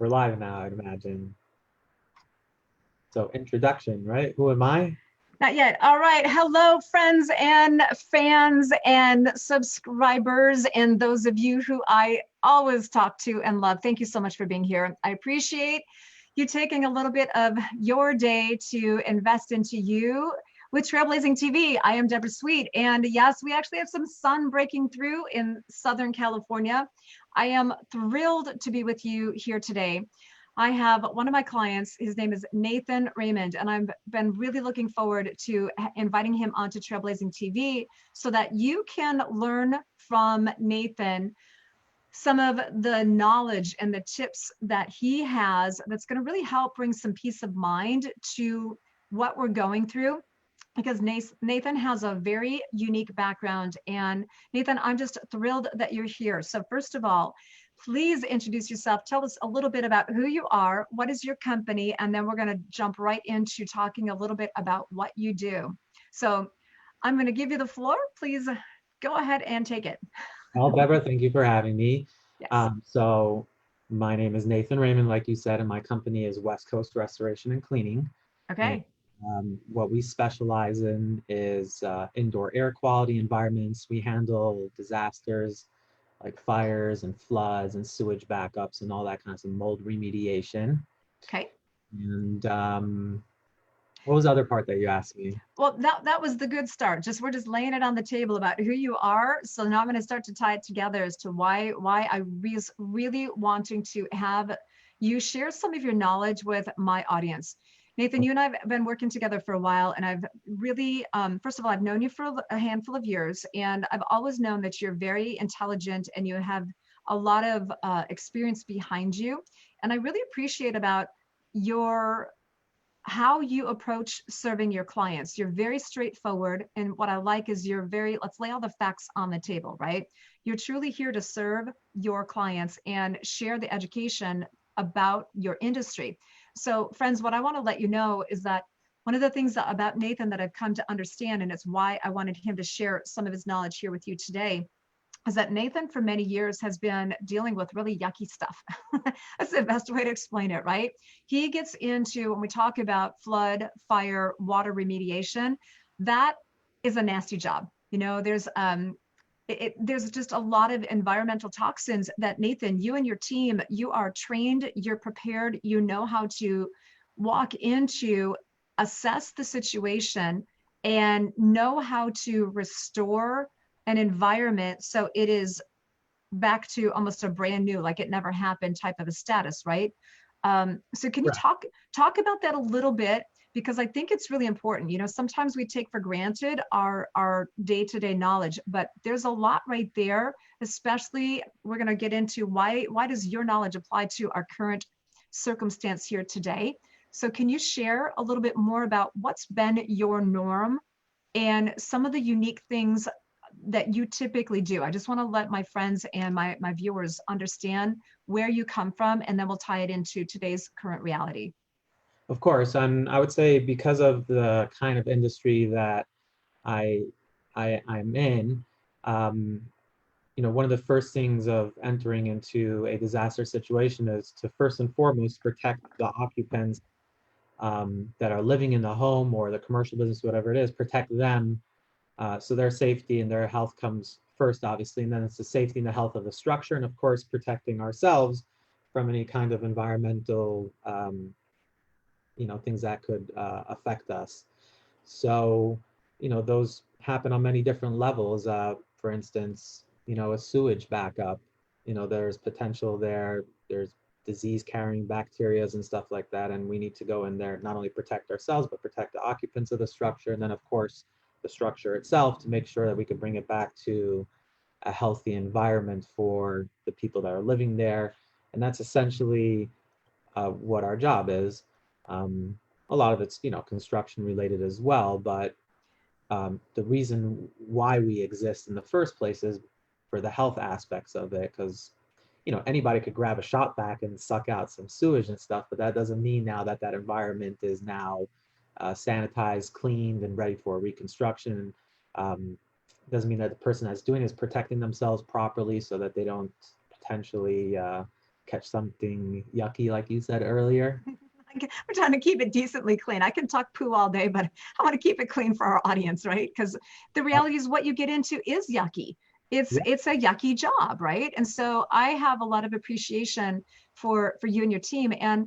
We're live now, I'd imagine. So introduction, right? Who am I? Not yet. All right. Hello, friends and fans and subscribers, and those of you who I always talk to and love. Thank you so much for being here. I appreciate you taking a little bit of your day to invest into you with Trailblazing TV. I am Deborah Sweet, and yes, we actually have some sun breaking through in Southern California. I am thrilled to be with you here today. I have one of my clients, his name is Nathan Raymond, and I've been really looking forward to inviting him onto Trailblazing TV so that you can learn from Nathan some of the knowledge and the tips that he has that's going to really help bring some peace of mind to what we're going through, because Nathan has a very unique background. And Nathan, I'm just thrilled that you're here. So first of all, please introduce yourself. Tell us a little bit about who you are, what is your company, and then we're going to jump right into talking a little bit about what you do. So I'm going to give you the floor. Please go ahead and take it. Well, Deborah, thank you for having me. Yes. So my name is Nathan Raymond, like you said, and my company is West Coast Restoration and Cleaning. And Okay. what we specialize in is indoor air quality environments. We handle disasters like fires and floods and sewage backups and all that kinds of mold remediation. Okay. And what was the other part that you asked me? Well, that was the good start. We're just laying it on the table about who you are. So now I'm going to start to tie it together as to why I was really wanting to have you share some of your knowledge with my audience. Nathan, you and I have been working together for a while, and I've really, first of all, I've known you for a handful of years, and I've always known that you're very intelligent and you have a lot of experience behind you. And I really appreciate about your how you approach serving your clients. You're very straightforward. And what I like is let's lay all the facts on the table, right? You're truly here to serve your clients and share the education about your industry. So friends, what I want to let you know is that one of the things about Nathan that I've come to understand, and it's why I wanted him to share some of his knowledge here with you today, is that Nathan for many years has been dealing with really yucky stuff. That's the best way to explain it, right? He gets into, when we talk about flood, fire, water remediation, that is a nasty job. You know, there's just a lot of environmental toxins that Nathan, you and your team, you are trained, you're prepared, you know how to walk into, assess the situation, and know how to restore an environment so it is back to almost a brand new, like it never happened type of a status, right? So can you Right. talk about that a little bit? Because I think it's really important. You know, sometimes we take for granted our day-to-day knowledge, but there's a lot right there. Especially, we're going to get into why does your knowledge apply to our current circumstance here today? So can you share a little bit more about what's been your norm and some of the unique things that you typically do? I just want to let my friends and my viewers understand where you come from, and then we'll tie it into today's current reality. Of course, and I would say because of the kind of industry that I, I'm in, um, one of the first things of entering into a disaster situation is to first and foremost protect the occupants that are living in the home or the commercial business, whatever it is, protect them. So their safety and their health comes first, obviously, and then it's the safety and the health of the structure, and of course, protecting ourselves from any kind of environmental things that could affect us. So, those happen on many different levels. For instance, a sewage backup, there's potential there. There's disease carrying bacterias and stuff like that. And we need to go in there, not only protect ourselves, but protect the occupants of the structure. And then, of course, the structure itself to make sure that we can bring it back to a healthy environment for the people that are living there. And that's essentially what our job is. A lot of it's, construction related as well, but the reason why we exist in the first place is for the health aspects of it, because anybody could grab a shop vac and suck out some sewage and stuff, but that doesn't mean now that that environment is now sanitized, cleaned, and ready for reconstruction. Doesn't mean that the person that's doing it is protecting themselves properly so that they don't potentially catch something yucky, like you said earlier. We're trying to keep it decently clean. I can talk poo all day, but I want to keep it clean for our audience, right? Because the reality is what you get into is yucky. Yeah, It's a yucky job, right? And so I have a lot of appreciation for you and your team. And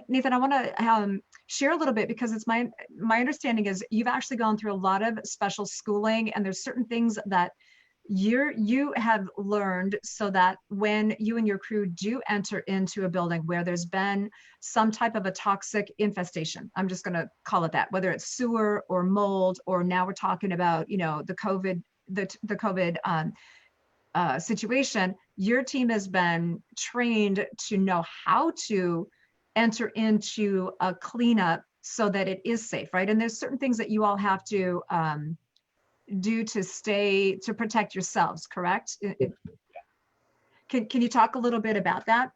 Nathan, I want to share a little bit, because it's my understanding is you've actually gone through a lot of special schooling, and there's certain things that you have learned so that when you and your crew do enter into a building where there's been some type of a toxic infestation, I'm just going to call it that, whether it's sewer or mold, or now we're talking about, the COVID situation, your team has been trained to know how to enter into a cleanup so that it is safe, right? And there's certain things that you all have to do to protect yourselves, correct? Can you talk a little bit about that?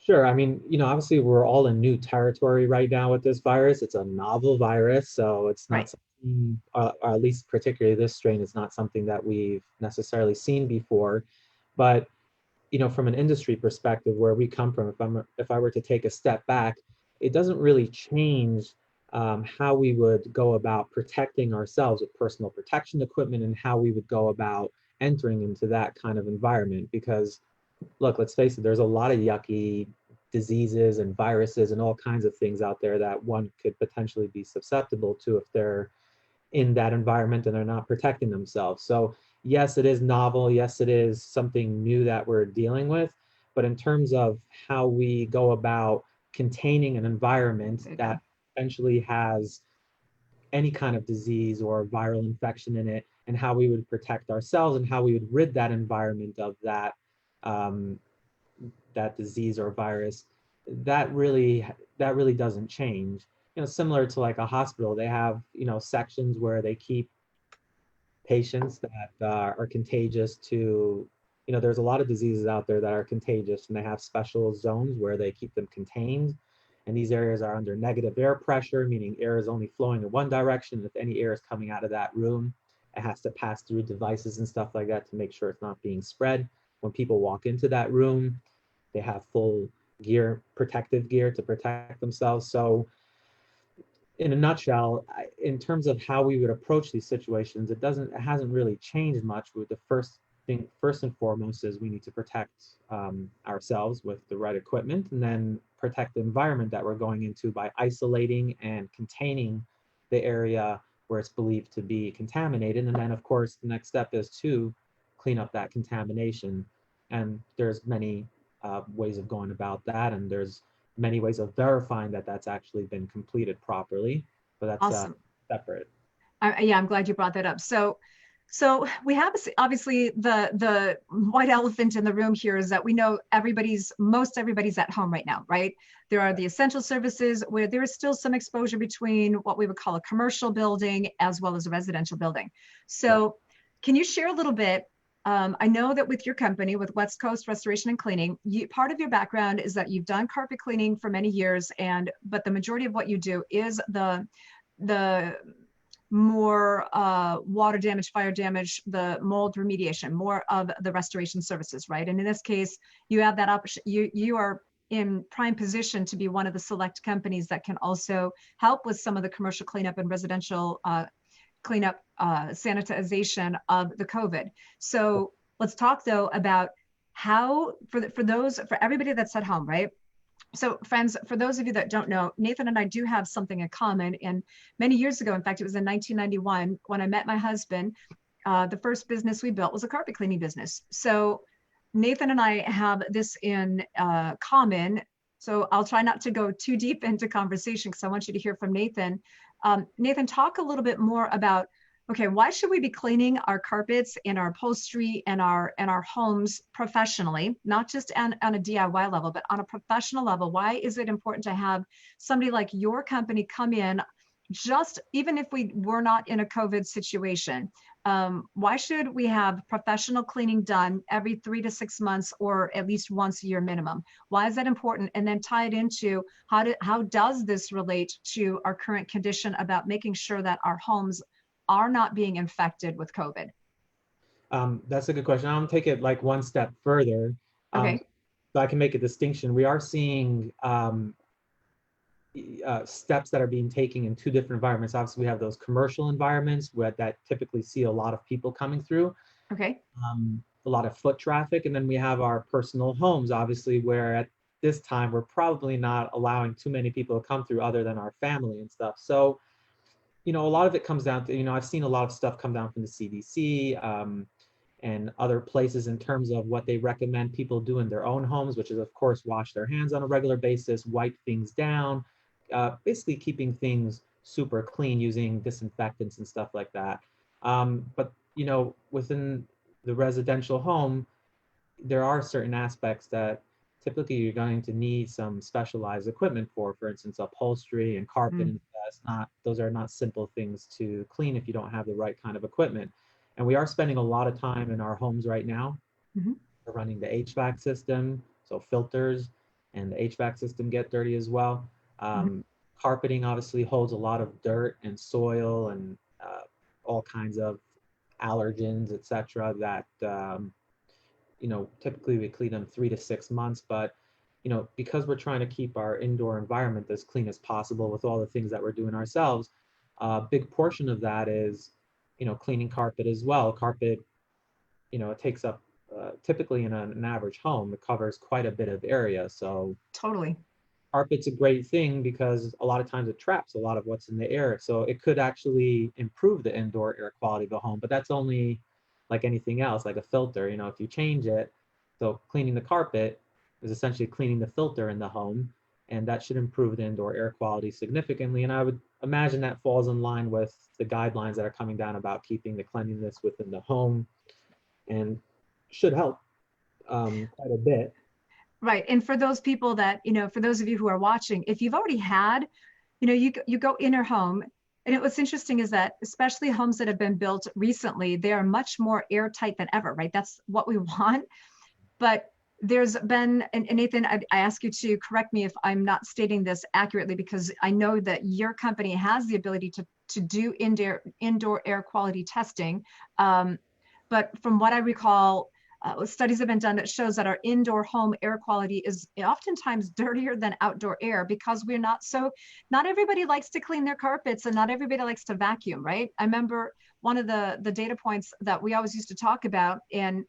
sure. I mean, obviously we're all in new territory right now with this virus. It's a novel virus, so it's not Right. something, or at least particularly this strain, is not something that we've necessarily seen before. But from an industry perspective, where we come from, if I were to take a step back, it doesn't really change how we would go about protecting ourselves with personal protection equipment, and how we would go about entering into that kind of environment. Because look, let's face it, there's a lot of yucky diseases and viruses and all kinds of things out there that one could potentially be susceptible to if they're in that environment and they're not protecting themselves. So yes, it is novel. Yes, it is something new that we're dealing with. But in terms of how we go about containing an environment that essentially has any kind of disease or viral infection in it, and how we would protect ourselves and how we would rid that environment of um, that disease or virus, that really doesn't change. Similar to like a hospital, they have sections where they keep patients that are contagious to, there's a lot of diseases out there that are contagious, and they have special zones where they keep them contained. And these areas are under negative air pressure, meaning air is only flowing in one direction. If any air is coming out of that room, it has to pass through devices and stuff like that to make sure it's not being spread. When people walk into that room, they have full gear, protective gear to protect themselves. So in a nutshell, in terms of how we would approach these situations, it hasn't really changed much. With the first thing, first and foremost, is we need to protect ourselves with the right equipment, and then protect the environment that we're going into by isolating and containing the area where it's believed to be contaminated. And then, of course, the next step is to clean up that contamination. And there's many ways of going about that, and there's many ways of verifying that that's actually been completed properly, but that's Awesome. separate. Yeah, I'm glad you brought that up. So we have obviously the white elephant in the room here is that we know most everybody's at home right now, right? There are the essential services where there is still some exposure between what we would call a commercial building as well as a residential building. So can you share a little bit? I know that with your company, with West Coast Restoration and Cleaning, part of your background is that you've done carpet cleaning for many years, but the majority of what you do is the more water damage, fire damage, the mold remediation, more of the restoration services, right? And in this case, you have that option. You are in prime position to be one of the select companies that can also help with some of the commercial cleanup and residential cleanup, sanitization of the COVID. So let's talk though about how, for everybody that's at home, right? So friends, for those of you that don't know, Nathan and I do have something in common. And many years ago, in fact, it was in 1991, when I met my husband, the first business we built was a carpet cleaning business. So Nathan and I have this in common. So I'll try not to go too deep into conversation because I want you to hear from Nathan. Nathan, talk a little bit more about, okay, why should we be cleaning our carpets and our upholstery and our homes professionally, not just on a DIY level, but on a professional level? Why is it important to have somebody like your company come in, just even if we were not in a COVID situation? Why should we have professional cleaning done every 3 to 6 months, or at least once a year minimum? Why is that important? And then tie it into how does this relate to our current condition about making sure that our homes are not being infected with COVID? That's a good question. I'm gonna take it like one step further. Okay. So I can make a distinction. We are seeing steps that are being taken in two different environments. Obviously, we have those commercial environments where that typically see a lot of people coming through, Okay. a lot of foot traffic, and then we have our personal homes, obviously, where at this time we're probably not allowing too many people to come through other than our family and stuff. So, a lot of it comes down to, I've seen a lot of stuff come down from the CDC, and other places in terms of what they recommend people do in their own homes, which is, of course, wash their hands on a regular basis, wipe things down, basically keeping things super clean using disinfectants and stuff like that. But, within the residential home, there are certain aspects that typically you're going to need some specialized equipment for instance, upholstery and carpet. Mm. And those are not simple things to clean if you don't have the right kind of equipment. And we are spending a lot of time in our homes right now. Mm-hmm. We're running the HVAC system, so filters and the HVAC system get dirty as well. Mm-hmm. Carpeting obviously holds a lot of dirt and soil and all kinds of allergens, etc. That typically we clean them 3 to 6 months, but because we're trying to keep our indoor environment as clean as possible with all the things that we're doing ourselves, a big portion of that is, cleaning carpet as well. Carpet, it takes up, typically in an average home, it covers quite a bit of area. So Totally. carpet's a great thing because a lot of times it traps a lot of what's in the air. So it could actually improve the indoor air quality of the home, but that's only like anything else, like a filter, if you change it. So cleaning the carpet is essentially cleaning the filter in the home, and that should improve the indoor air quality significantly. And I would imagine that falls in line with the guidelines that are coming down about keeping the cleanliness within the home, and should help quite a bit. Right. And for those people that, for those of you who are watching, if you've already had, you go in your home. And what's interesting is that especially homes that have been built recently, they are much more airtight than ever, right? That's what we want. But there's been, and Nathan, I ask you to correct me if I'm not stating this accurately, because I know that your company has the ability to do indoor air quality testing. But from what I recall, studies have been done that shows that our indoor home air quality is oftentimes dirtier than outdoor air because not everybody likes to clean their carpets and not everybody likes to vacuum, right? I remember one of the data points that we always used to talk about, and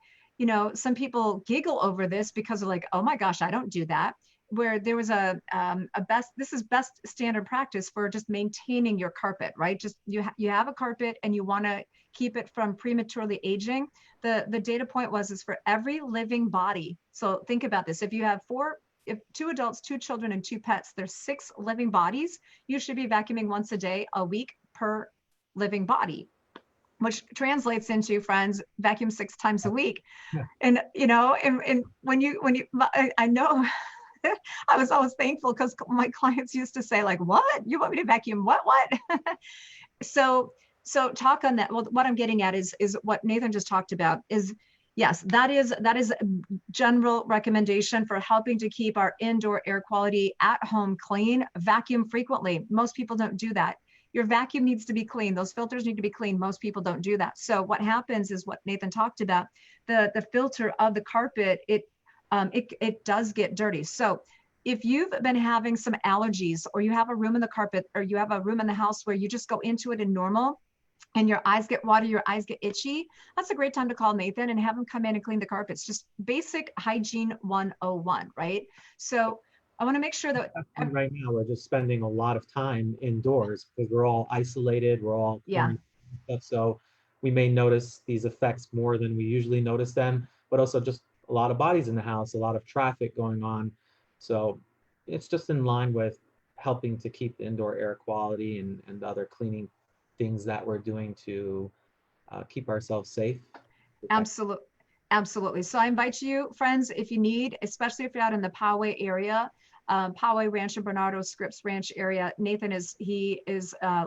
some people giggle over this because they're like, oh my gosh, I don't do that. Where there was this is best standard practice for just maintaining your carpet, right? Just you have a carpet and you want to keep it from prematurely aging. The data point is for every living body. So think about this. If you have if 2 adults, 2 children, and 2 pets, there's 6 living bodies. You should be vacuuming once a week per living body, which translates into, friends, vacuum 6 times a week. Yeah. And, and when you, I know, I was always thankful because my clients used to say like, what? You want me to vacuum what? So talk on that. Well, what I'm getting at is what Nathan just talked about is, yes, that is a general recommendation for helping to keep our indoor air quality at home clean. Vacuum frequently. Most people don't do that. Your vacuum needs to be clean. Those filters need to be clean. Most people don't do that. So what happens is what Nathan talked about, the filter of the carpet, it does get dirty. So if you've been having some allergies, or you have a room in the carpet, or you have a room in the house where you just go into it in normal and your eyes get watery, your eyes get itchy, that's a great time to call Nathan and have him come in and clean the carpets. Just basic hygiene 101, right? So I want to make sure that right now we're just spending a lot of time indoors because we're all isolated, we're all yeah. stuff. So we may notice these effects more than we usually notice them, but also just a lot of bodies in the house, a lot of traffic going on. So it's just in line with helping to keep the indoor air quality and the other cleaning things that we're doing to keep ourselves safe. Absolutely. So I invite you, friends, if you need, especially if you're out in the Poway area, Poway, Rancho Bernardo, Scripps Ranch area, Nathan is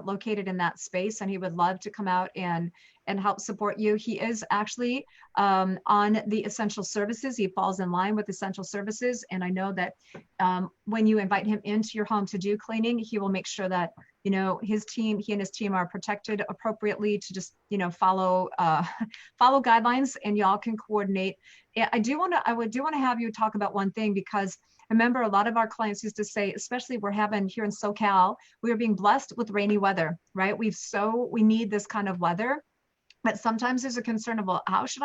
located in that space, and he would love to come out and help support you. He is actually on the essential services. He falls in line with essential services. And I know that when you invite him into your home to do cleaning, he will make sure that his team, he and his team are protected appropriately to just, follow follow guidelines, and y'all can coordinate. I do want to have you talk about one thing, because I remember a lot of our clients used to say, especially we're having here in SoCal, we are being blessed with rainy weather, right? We need this kind of weather. But sometimes there's a concern about how should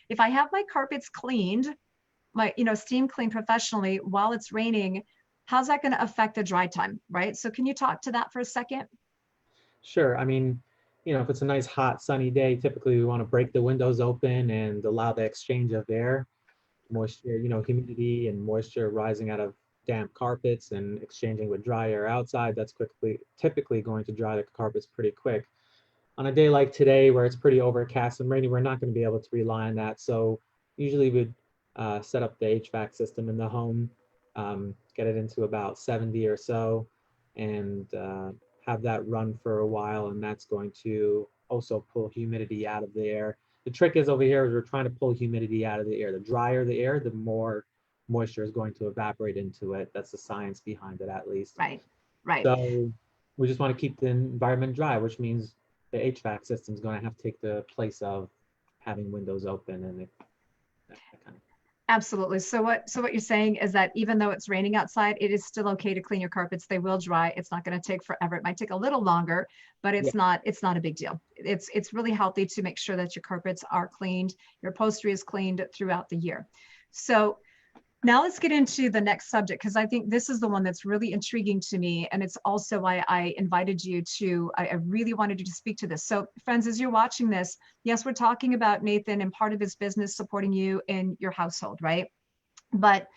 if I have my carpets cleaned, my, steam cleaned professionally while it's raining, how's that going to affect the dry time, right? So can you talk to that for a second? Sure. I mean, if it's a nice hot sunny day, typically we want to break the windows open and allow the exchange of air, moisture, humidity and moisture rising out of damp carpets and exchanging with dry air outside. That's typically going to dry the carpets pretty quick. On a day like today, where it's pretty overcast and rainy, we're not going to be able to rely on that. So usually we'd set up the HVAC system in the home, get it into about 70 or so, and have that run for a while. And that's going to also pull humidity out of the air. The trick is over here is we're trying to pull humidity out of the air. The drier the air, the more moisture is going to evaporate into it. That's the science behind it, at least. Right, right. So we just want to keep the environment dry, which means the HVAC system is going to have to take the place of having windows open and that kind of. Absolutely. So what you're saying is that even though it's raining outside, it is still okay to clean your carpets. They will dry. It's not going to take forever. It might take a little longer, but it's not a big deal. It's really healthy to make sure that your carpets are cleaned, your upholstery is cleaned throughout the year. So now let's get into the next subject, because I think this is the one that's really intriguing to me. And it's also why I invited you I really wanted you to speak to this. So friends, as you're watching this, yes, we're talking about Nathan and part of his business supporting you in your household, right? But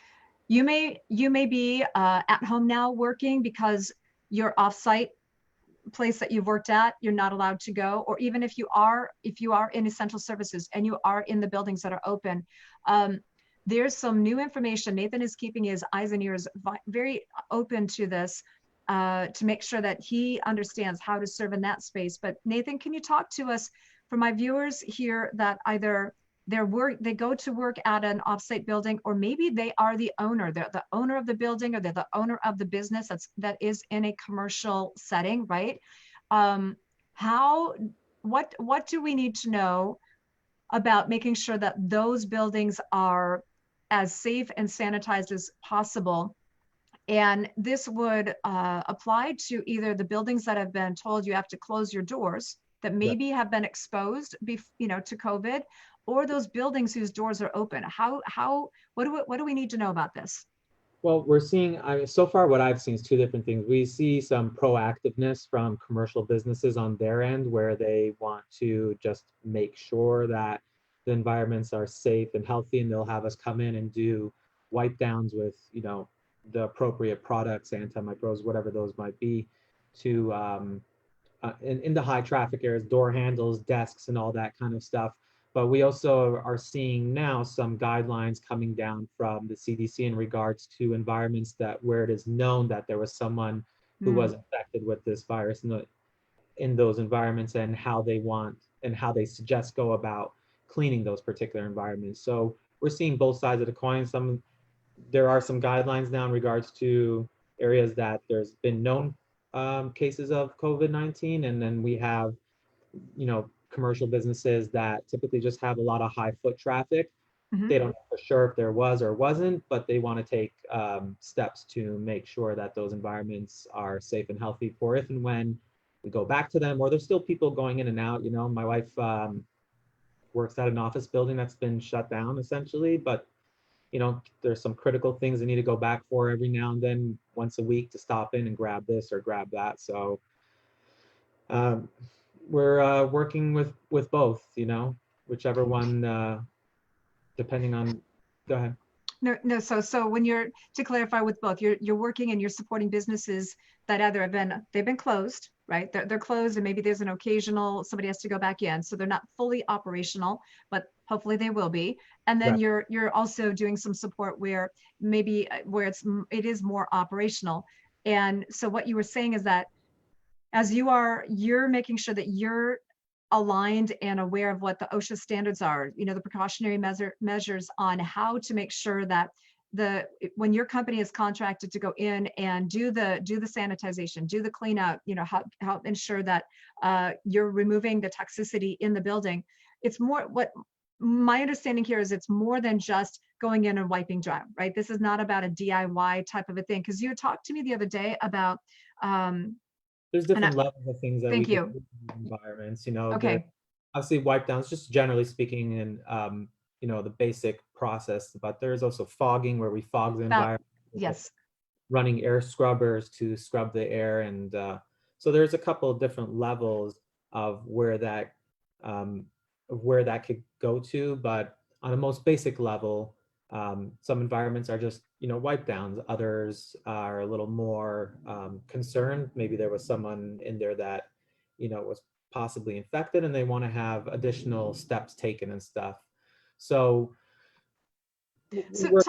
you may be at home now working because your offsite place that you've worked at, you're not allowed to go. Or even if you are in essential services and you are in the buildings that are open, there's some new information. Nathan is keeping his eyes and ears very open to this to make sure that he understands how to serve in that space. But Nathan, can you talk to us, for my viewers here, that either they go to work at an offsite building, or maybe they are the owner. They're the owner of the building, or they're the owner of the business that is in a commercial setting, right? What do we need to know about making sure that those buildings are as safe and sanitized as possible? And this would apply to either the buildings that have been told you have to close your doors, that maybe have been exposed, to COVID, or those buildings whose doors are open. What do we need to know about this? Well, we're seeing, so far what I've seen is two different things. We see some proactiveness from commercial businesses on their end, where they want to just make sure that the environments are safe and healthy, and they'll have us come in and do wipe downs with, the appropriate products, antimicrobes, whatever those might be, to in the high traffic areas, door handles, desks, and all that kind of stuff. But we also are seeing now some guidelines coming down from the CDC in regards to environments where it is known that there was someone who was infected with this virus in those environments, and how they suggest go about cleaning those particular environments. So we're seeing both sides of the coin. There are some guidelines now in regards to areas that there's been known cases of COVID-19, and then we have, commercial businesses that typically just have a lot of high foot traffic. They don't know for sure if there was or wasn't, but they want to take steps to make sure that those environments are safe and healthy for if and when we go back to them, or there's still people going in and out. My wife works at an office building that's been shut down essentially, but there's some critical things they need to go back for every now and then, once a week, to stop in and grab this or grab that. So we're working with both, whichever one, depending on. Go ahead. No. So when to clarify with both, you're working and you're supporting businesses that either they've been closed, right? They're closed, and maybe there's an occasional somebody has to go back in, so they're not fully operational, but hopefully they will be. And then Right. you're also doing some support where it is more operational. And so what you were saying is that as you're making sure that you're aligned and aware of what the OSHA standards are, the precautionary measures on how to make sure that when your company is contracted to go in and do the sanitization, do the clean out, help ensure that you're removing the toxicity in the building. It's more, what my understanding here is, it's more than just going in and wiping dry, right? This is not about a DIY type of a thing. Because you talked to me the other day about, There's and different levels of things that we thank can you. do in these environments. There Okay. obviously wipe downs, just generally speaking, and the basic process. But there's also fogging, where we fog the About, environment, yes. running air scrubbers to scrub the air, and so there's a couple of different levels of where that could go to. But on a most basic level, some environments are just wipe downs. Others are a little more concerned. Maybe there was someone in there that was possibly infected, and they want to have additional steps taken and stuff. So So we're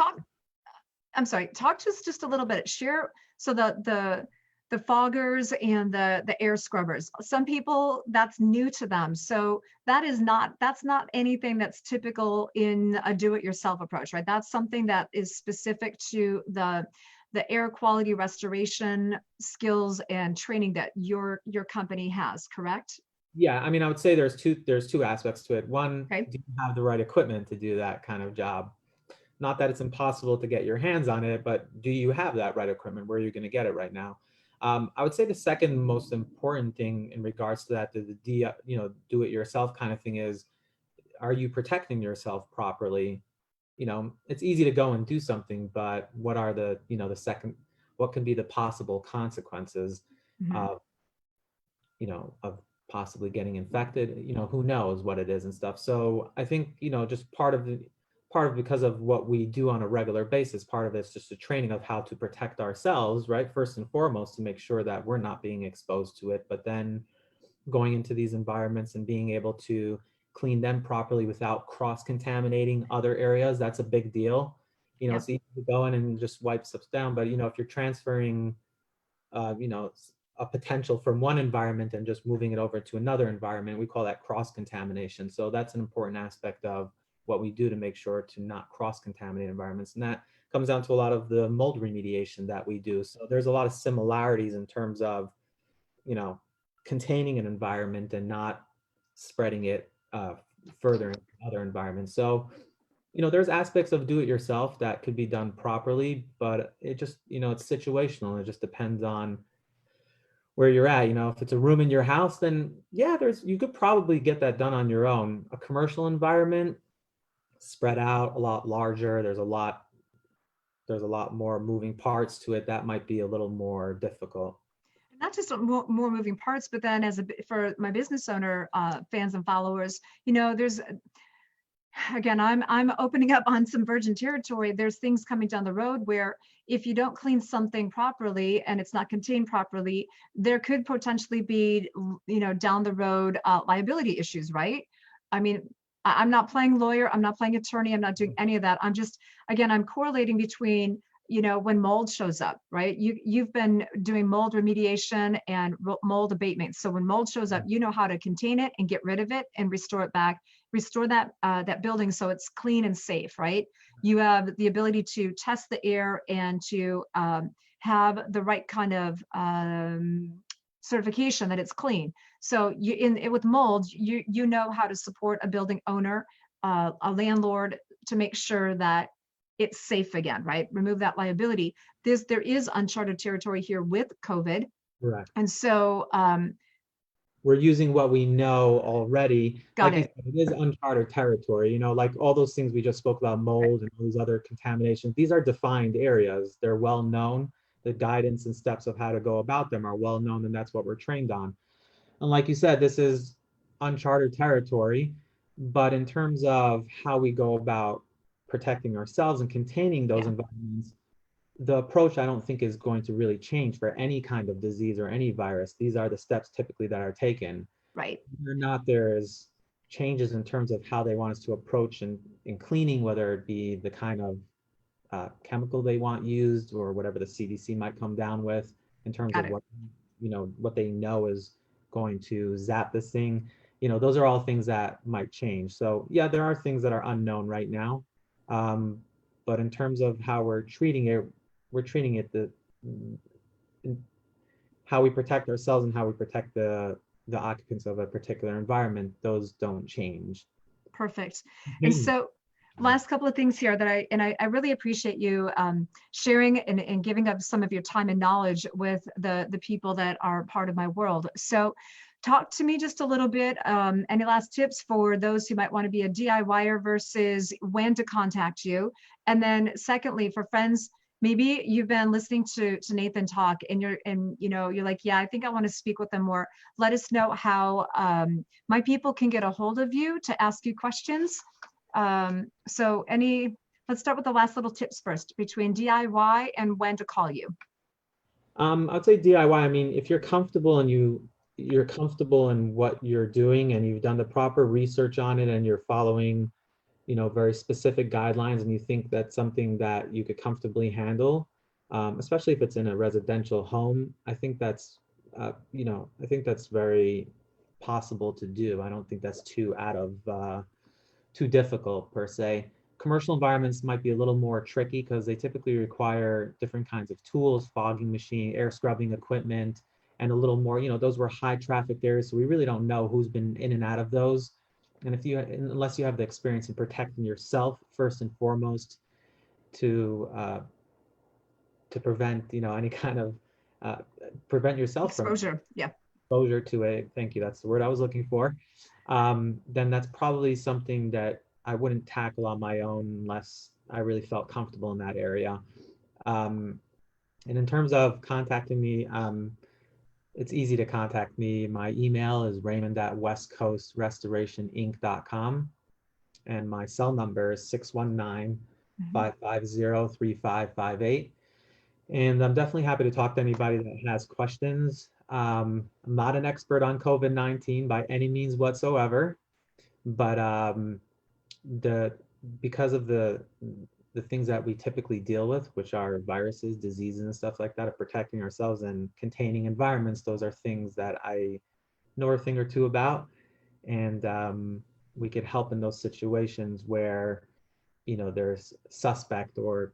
I'm sorry, talk to us just a little bit. Share, so the foggers and the air scrubbers. Some people, that's new to them. So that's not anything that's typical in a do-it-yourself approach, right? That's something that is specific to the air quality restoration skills and training that your company has, correct? Yeah, I mean, I would say there's two aspects to it. One, Okay. do you have the right equipment to do that kind of job? Not that it's impossible to get your hands on it, but do you have that right equipment? Where are you going to get it right now? I would say the second most important thing in regards to that, do it yourself kind of thing, is, are you protecting yourself properly? It's easy to go and do something, but what are what can be the possible consequences Mhm. of, of possibly getting infected? Who knows what it is and stuff. So I think, just part of because of what we do on a regular basis, part of it's just a training of how to protect ourselves, right? First and foremost, to make sure that we're not being exposed to it, but then going into these environments and being able to clean them properly without cross-contaminating other areas. That's a big deal. Yep. It's easy to go in and just wipe stuff down, but if you're transferring a potential from one environment and just moving it over to another environment, we call that cross-contamination. So that's an important aspect of what we do to make sure to not cross-contaminate environments. And that comes down to a lot of the mold remediation that we do. So there's a lot of similarities in terms of, containing an environment and not spreading it further into other environments. So, there's aspects of do it yourself that could be done properly, but it just, it's situational. It just depends on where you're at. If it's a room in your house, then yeah, you could probably get that done on your own. A commercial environment, spread out, a lot larger. There's a lot more moving parts to it. That might be a little more difficult. Not just more moving parts, but then for my business owner fans and followers, there's, again, I'm opening up on some virgin territory. There's things coming down the road where if you don't clean something properly and it's not contained properly, there could potentially be, down the road liability issues, right? I mean, I'm not playing lawyer, I'm not playing attorney, I'm not doing any of that. I'm just, again, I'm correlating between, when mold shows up, right? You've been doing mold remediation and mold abatement. So when mold shows up, you know how to contain it and get rid of it and restore it back, restore that building so it's clean and safe, right? You have the ability to test the air and to have the right kind of certification that it's clean. So with mold, you know how to support a building owner, a landlord, to make sure that it's safe again, right? Remove that liability. There is uncharted territory here with COVID. Correct. And so We're using what we know already. got Like you it. said, it is uncharted territory, like all those things we just spoke about, mold and all these other contaminations. These are defined areas. They're well known. The guidance and steps of how to go about them are well known, and that's what we're trained on. And like you said, this is uncharted territory. But in terms of how we go about protecting ourselves and containing those Yeah, environments, the approach I don't think is going to really change for any kind of disease or any virus. These are the steps typically that are taken. right. Whether or not there's changes in terms of how they want us to approach in cleaning, whether it be the kind of chemical they want used or whatever the CDC might come down with in terms Got of it. what they know is going to zap this thing. Those are all things that might change. So yeah, there are things that are unknown right now. But in terms of how we're treating it, how we protect ourselves and how we protect the occupants of a particular environment, those don't change. Perfect. And so last couple of things here that I really appreciate you sharing and giving up some of your time and knowledge with the people that are part of my world. So talk to me just a little bit, any last tips for those who might want to be a DIYer versus when to contact you? And then secondly, for friends, maybe you've been listening to Nathan talk and you're like, yeah, I think I want to speak with them more. Let us know how my people can get a hold of you to ask you questions. So let's start with the last little tips first between DIY and when to call you. I'd say DIY. I mean, if you're comfortable and you're comfortable in what you're doing and you've done the proper research on it and you're following, very specific guidelines, and you think that's something that you could comfortably handle, especially if it's in a residential home, I think that's, I think that's very possible to do. I don't think that's too difficult per se. Commercial environments might be a little more tricky because they typically require different kinds of tools, fogging machine, air scrubbing equipment, and a little more, those were high trafficked areas. So we really don't know who's been in and out of those. And unless you have the experience in protecting yourself first and foremost to prevent, any kind of prevent yourself exposure, exposure to it. Thank you. That's the word I was looking for. Then that's probably something that I wouldn't tackle on my own unless I really felt comfortable in that area. And in terms of contacting me, it's easy to contact me. My email is raymond@westcoastrestorationinc.com. And my cell number is 619-550-3558. And I'm definitely happy to talk to anybody that has questions. I'm not an expert on COVID-19 by any means whatsoever, but because of the things that we typically deal with, which are viruses, diseases, and stuff like that, of protecting ourselves and containing environments, those are things that I know a thing or two about. And we could help in those situations where, there's suspect or,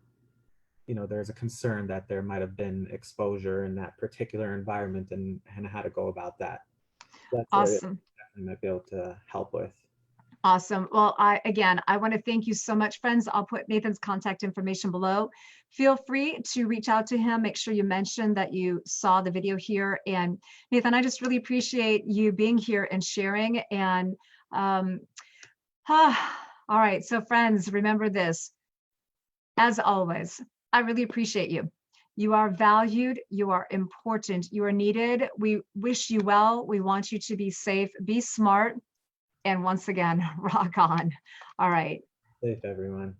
there's a concern that there might have been exposure in that particular environment and how to go about that. That's awesome. I might be able to help with. Awesome. Well, I want to thank you so much, friends. I'll put Nathan's contact information below. Feel free to reach out to him. Make sure you mention that you saw the video here. And Nathan, I just really appreciate you being here and sharing. And all right. So friends, remember this. As always, I really appreciate you. You are valued. You are important. You are needed. We wish you well. We want you to be safe, be smart. And once again, rock on. All right. Safe, everyone.